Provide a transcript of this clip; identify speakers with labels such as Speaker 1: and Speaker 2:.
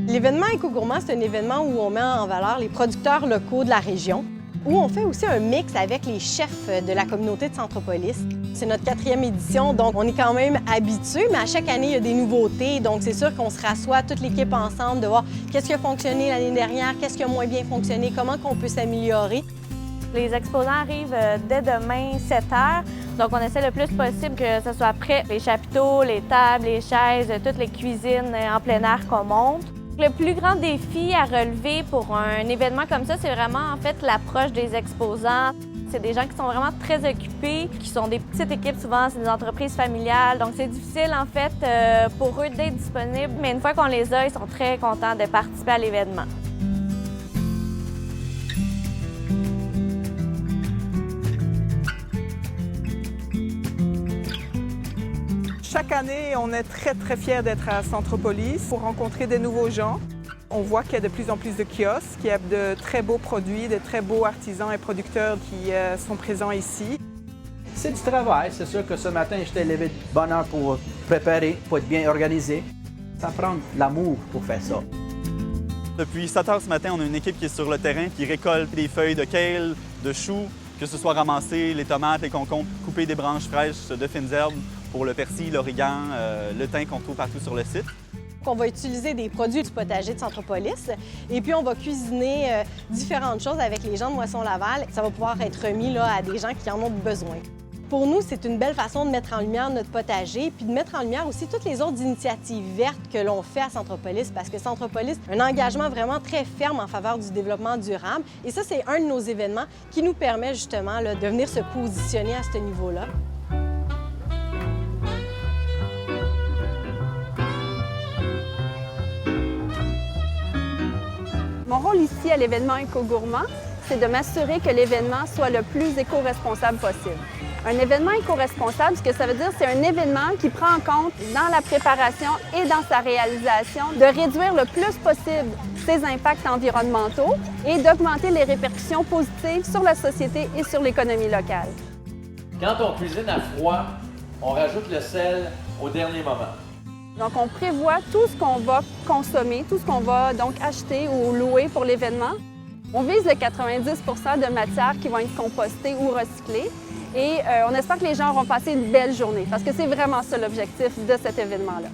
Speaker 1: L'événement Éco-Gourmand, c'est un événement où on met en valeur les producteurs locaux de la région, où on fait aussi un mix avec les chefs de la communauté de Centropolis. C'est notre 4e édition, donc on est quand même habitués, mais à chaque année, il y a des nouveautés. Donc c'est sûr qu'on se rassoit toute l'équipe ensemble de voir qu'est-ce qui a fonctionné l'année dernière, qu'est-ce qui a moins bien fonctionné, comment on peut s'améliorer.
Speaker 2: Les exposants arrivent dès demain, 7 h. Donc, on essaie le plus possible que ce soit prêt. Les chapiteaux, les tables, les chaises, toutes les cuisines en plein air qu'on monte. Le plus grand défi à relever pour un événement comme ça, c'est vraiment en fait l'approche des exposants. C'est des gens qui sont vraiment très occupés, qui sont des petites équipes, souvent c'est des entreprises familiales. Donc, c'est difficile en fait pour eux d'être disponibles. Mais une fois qu'on les a, ils sont très contents de participer à l'événement.
Speaker 3: Chaque année, on est très fiers d'être à Centropolis pour rencontrer des nouveaux gens. On voit qu'il y a de plus en plus de kiosques, qu'il y a de très beaux produits, de très beaux artisans et producteurs qui sont présents ici.
Speaker 4: C'est du travail. C'est sûr que ce matin, j'étais levé de bonne heure pour préparer, pour être bien organisé. Ça prend de l'amour pour faire ça.
Speaker 5: Depuis 7 h ce matin, on a une équipe qui est sur le terrain, qui récolte des feuilles de kale, de choux, que ce soit ramasser les tomates, les concombres, couper des branches fraîches de fines herbes pour le persil, l'origan, le thym qu'on trouve partout sur le site.
Speaker 1: On va utiliser des produits du potager de Centropolis et puis on va cuisiner différentes choses avec les gens de Moisson Laval. Ça va pouvoir être remis là, à des gens qui en ont besoin. Pour nous, c'est une belle façon de mettre en lumière notre potager puis de mettre en lumière aussi toutes les autres initiatives vertes que l'on fait à Centropolis parce que Centropolis a un engagement vraiment très ferme en faveur du développement durable et ça, c'est un de nos événements qui nous permet justement là, de venir se positionner à ce niveau-là.
Speaker 6: Mon rôle ici à l'événement Éco-Gourmand, c'est de m'assurer que l'événement soit le plus éco-responsable possible. Un événement éco-responsable, ce que ça veut dire, c'est un événement qui prend en compte dans la préparation et dans sa réalisation de réduire le plus possible ses impacts environnementaux et d'augmenter les répercussions positives sur la société et sur l'économie locale.
Speaker 7: Quand on cuisine à froid, on rajoute le sel au dernier moment.
Speaker 6: Donc, on prévoit tout ce qu'on va consommer, tout ce qu'on va donc acheter ou louer pour l'événement. On vise le 90 de matières qui vont être compostées ou recyclées et on espère que les gens auront passé une belle journée parce que c'est vraiment ça l'objectif de cet événement-là.